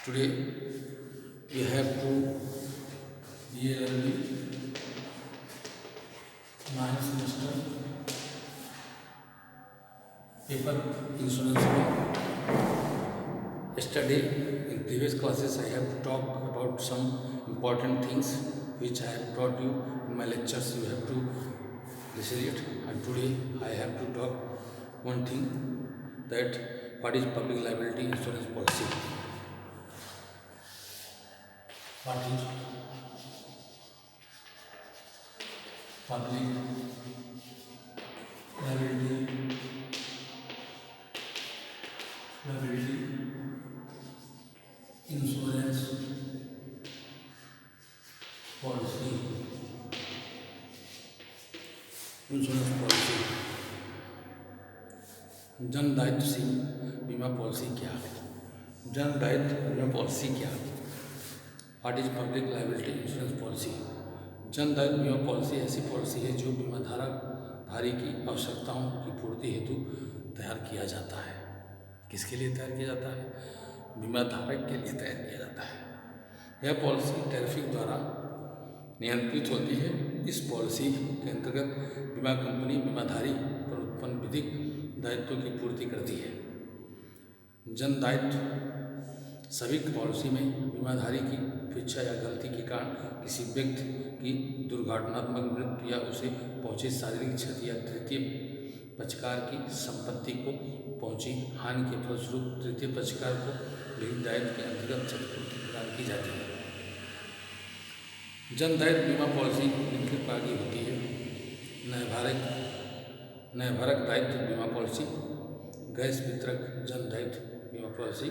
Today we have to yearly 9th semester paper insurance law. Yesterday in previous classes I have talked about some important things which I have taught you in my lectures. You have to listen it, and today I have to talk one thing, that what is public liability insurance policy. What is public liability insurance policy? Insurance policy, जन दायित्व बीमा policy क्या है? जन दायित्व बीमा policy क्या है? What is public liability insurance policy? जन दायित्व बीमा पॉलिसी ऐसी पॉलिसी है जो बीमा धारी की आवश्यकताओं की पूर्ति हेतु तैयार किया जाता है। किसके लिए तैयार किया जाता है? बीमा धारक के लिए तैयार किया जाता है। यह पॉलिसी टैरिफ द्वारा नियंत्रित होती है। इस पॉलिसी के अंतर्गत बीमा कंपनी बीमाधारी पर उत्पन्न विधिक दायित्वों की पूर्ति करती है। जन दायित्व सभी पॉलिसी में बीमाधारी की इच्छा या गलती के कारण किसी व्यक्ति की दुर्घटनात्मक मृत्यु या उसे पहुंची शारीरिक क्षति या तृतीय पक्षकार की संपत्ति को पहुंची हानि के फलस्वरूप तृतीय पक्षकार को विधिक दायित्व के अंतर्गत क्षतिपूर्ति प्रदान की जाती है। जन दायित्व बीमा पॉलिसी निम्नलिखित प्रकार की होती है: न्यायभारक दायित्व बीमा पॉलिसी, गैस वितरक जन दायित्व बीमा पॉलिसी,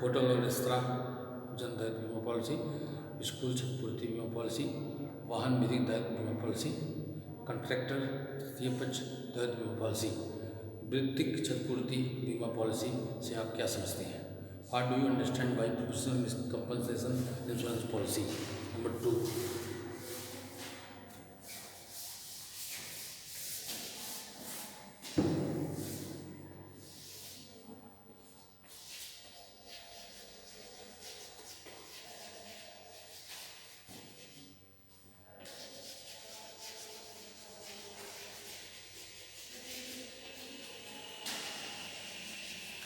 होटल और रेस्तरां जन दायित्व बीमा पॉलिसी, स्कूल क्षतिपूर्ति बीमा पॉलिसी, वाहन विधिक दायित्व बीमा पॉलिसी, कॉन्ट्रैक्टर तृतीय पक्ष दायित्व बीमा पॉलिसी। वृत्तिक क्षतिपूर्ति बीमा पॉलिसी से आप क्या समझते हैं? What do you understand by professional compensation insurance policy? Number 2,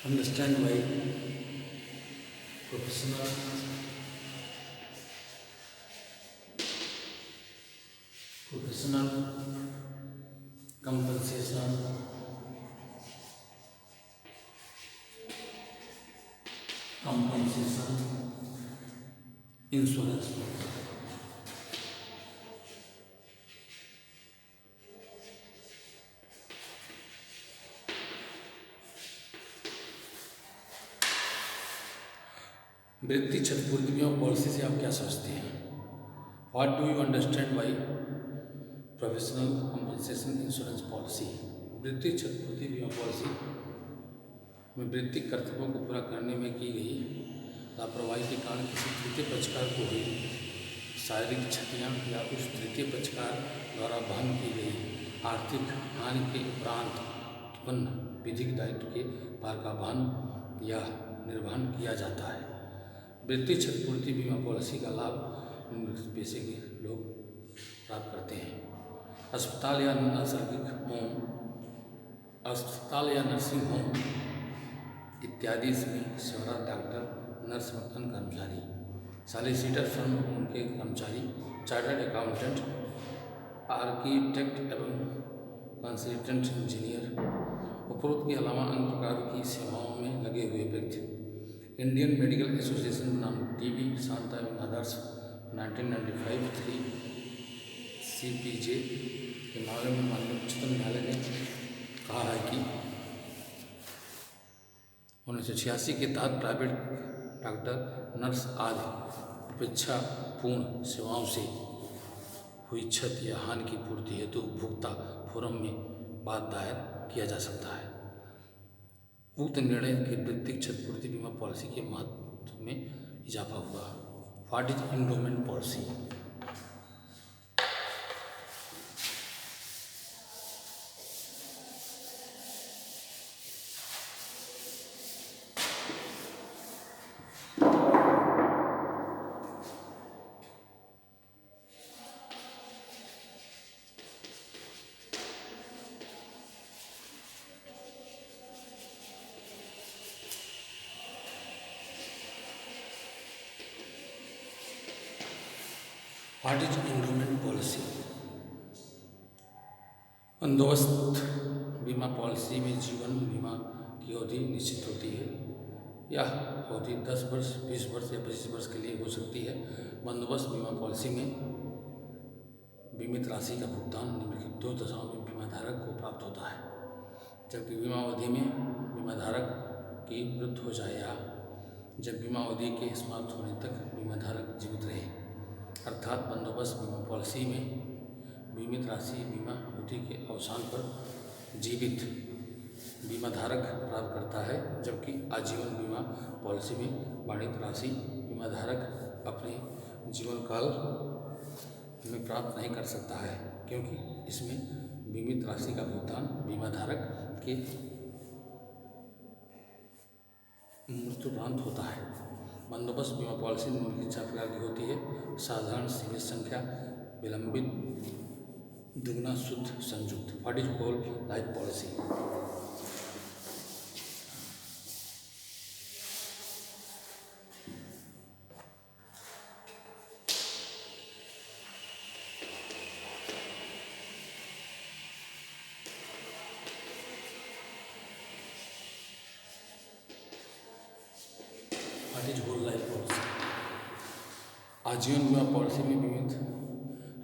understand why professional compensation insurance वृत्ति क्षतिपूर्ति बीमा पॉलिसी से आप क्या समझते हैं? What do you understand by professional compensation insurance policy? वृत्ति क्षतिपूर्ति बीमा पॉलिसी में वृत्तिक कर्तव्यों को पूरा करने में की गई लापरवाही के कारण किसी तृतीय पक्षकार को हुई शारीरिक क्षतियाँ या उस तृतीय पक्षकार द्वारा वहन की गई आर्थिक हानि के उपरांत उत्पन्न विधिक दायित्व के भार का वहन या निर्वहन किया जाता है। वृत्तिक क्षतिपूर्ति बीमा पॉलिसी का लाभ निम्नलिखित पेशे के लोग प्राप्त करते हैं: अस्पताल या नर्सिंग होम इत्यादि में सेवारत डॉक्टर, नर्स, मतदान कर्मचारी, सॉलिसिटर फर्म उनके कर्मचारी, चार्टर्ड अकाउंटेंट, आर्किटेक्ट एवं कंसल्टेंट इंजीनियर, उपरोक्त के अलावा अन्य प्रकार की सेवाओं में लगे हुए व्यक्ति। इंडियन मेडिकल एसोसिएशन नाम टीबी, शांता एवं आदर्श 1995 3 CPJ के मामले में माननीय उच्चतम न्यायालय ने कहा है कि 1986 के तहत प्राइवेट डॉक्टर, नर्स आदि उपेक्षापूर्ण सेवाओं से हुई क्षति या हानि की पूर्ति हेतु उपभोक्ता फोरम में वाद दायर किया जा सकता है। उक्त निर्णय के वृत्तिक क्षतिपूर्ति बीमा पॉलिसी के महत्व में इजाफा हुआ। What is endowment policy? What is endowment policy? बंदोबस्त बीमा पॉलिसी में जीवन बीमा की अवधि निश्चित होती है। यह अवधि 10 वर्ष, 20 वर्ष या 25 वर्ष के लिए हो सकती है। बंदोबस्त बीमा पॉलिसी में बीमित राशि का भुगतान निम्नलिखित 2 दशाओं में बीमाधारक को प्राप्त होता है, जबकि बीमा अवधि में बीमाधारक की मृत्यु हो जाए या जब बीमा अवधि के समाप्त होने तक बीमाधारक जीवित रहे। अर्थात बंदोबस्त बीमा पॉलिसी में बीमित राशि बीमा अवधि के अवसान पर जीवित बीमाधारक प्राप्त करता है, जबकि आजीवन बीमा पॉलिसी में बाधित राशि बीमाधारक अपने जीवन काल में प्राप्त नहीं कर सकता है, क्योंकि इसमें बीमित राशि का भुगतान बीमाधारक के मृत्युपरांत होता है। बंदोबस्त बीमा पॉलिसी निम्नलिखित 4 प्रकार की होती है: साधारण, सीमित संख्या, विलंबित, दुगुना, शुद्ध, संयुक्त। What is whole life policy? What is whole life policy? आजीवन बीमा पॉलिसी में बीमित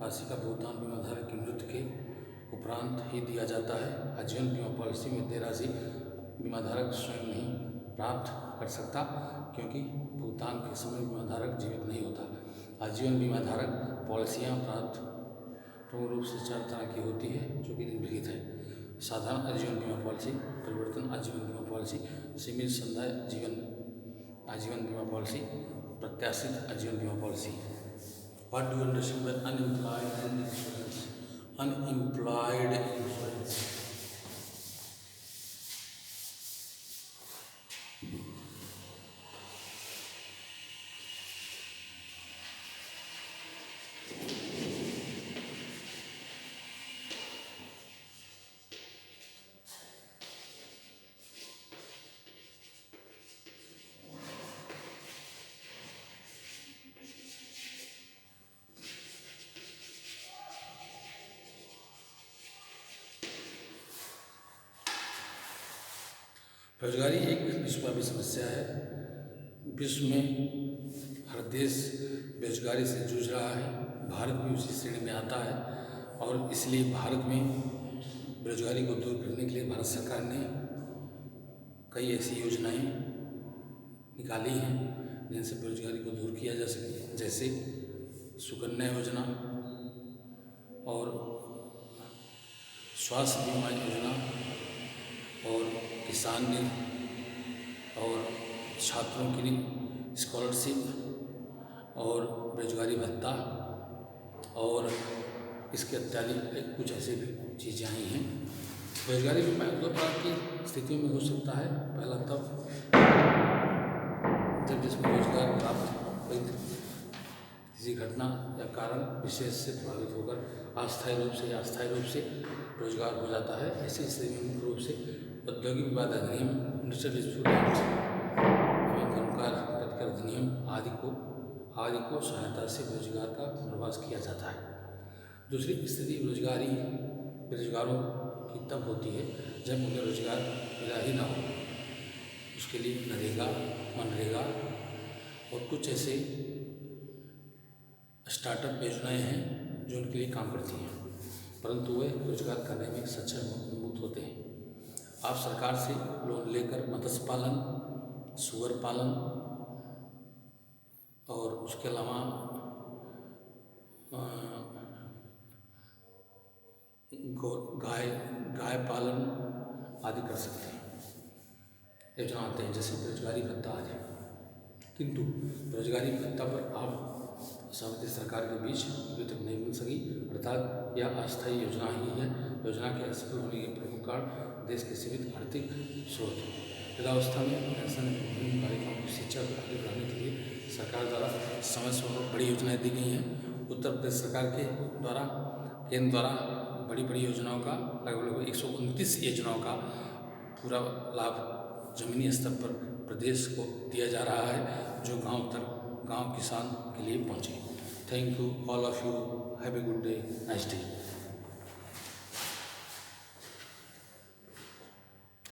राशि का भुगतान बीमाधारक की मृत्यु के उपरांत ही दिया जाता है। आजीवन बीमा पॉलिसी में देय राशि बीमाधारक स्वयं नहीं प्राप्त कर सकता, क्योंकि भुगतान के समय बीमाधारक जीवित नहीं होता। आजीवन बीमाधारक पॉलिसियाँ प्राप्त प्रमुख रूप से 4 तरह की होती है, जो कि निम्नलिखित है: साधारण आजीवन बीमा पॉलिसी, परिवर्तन आजीवन बीमा पॉलिसी, सीमित संधाय आजीवन बीमा पॉलिसी, प्रत्याशित आजीवन बीमा policy. What do you understand by unemployed insurance? Unemployed insurance बेरोजगारी एक विश्वव्यापी समस्या है। विश्व में हर देश बेरोजगारी से जूझ रहा है। भारत भी उसी श्रेणी में आता है, और इसलिए भारत में बेरोजगारी को दूर करने के लिए भारत सरकार ने कई ऐसी योजनाएं निकाली हैं जिनसे बेरोजगारी को दूर किया जा सके, जैसे सुकन्या योजना और स्वास्थ्य बीमा योजना और किसान निधि और छात्रों के लिए स्कॉलरशिप और बेरोजगारी भत्ता, और इसके इत्यादि कुछ ऐसे भी चीज़ें आई हैं। बेरोजगारी बीमा 2 प्रकार की स्थितियों में हो सकता है। पहला तब जब जिसमें रोजगार प्राप्त किसी घटना या कारण विशेष से प्रभावित होकर अस्थायी रूप से या अस्थायी रूप से रोजगार हो जाता है। ऐसी स्थिति में मुख्य रूप से औद्योगिक विवाद अधिनियम, इंडस्ट्रियल डिस्प्यूट एक्ट एवं कर्मकार प्रतिकर अधिनियम आदि को सहायता से बेरोजगार का पुनर्वास किया जाता है। दूसरी स्थिति बेरोजगारों की तब होती है जब उन्हें रोजगार मिला ही ना हो। उसके लिए नरेगा, मनरेगा और कुछ ऐसे स्टार्टअप योजनाएं हैं जो उनके लिए काम करती हैं, परंतु वे रोजगार करने में सक्षम मुक्त होते हैं। आप सरकार से लोन लेकर मत्स्य पालन, सुअर पालन और उसके अलावा गाय पालन आदि कर सकते हैं। योजना आते हैं जैसे बेरोजगारी भत्ता आदि, किंतु बेरोजगारी भत्ता पर आप सहमति सरकार के बीच अभी तक नहीं मिल सकी, अर्थात यह अस्थायी योजना ही है। योजना के असफल होने के प्रमुख कारण देश के सीमित आर्थिक स्रोत। वृद्धावस्था में पेंशन विभिन्न बालिकाओं की शिक्षा को आगे बढ़ाने के लिए सरकार द्वारा समय समय बड़ी योजनाएं दी गई हैं। उत्तर प्रदेश सरकार के द्वारा केंद्र द्वारा बड़ी योजनाओं का लगभग 129 योजनाओं का पूरा लाभ जमीनी स्तर पर प्रदेश को दिया जा रहा है, जो गांव किसान के लिए पहुंचे। Thank you, all of you. Have a good day. Nice day.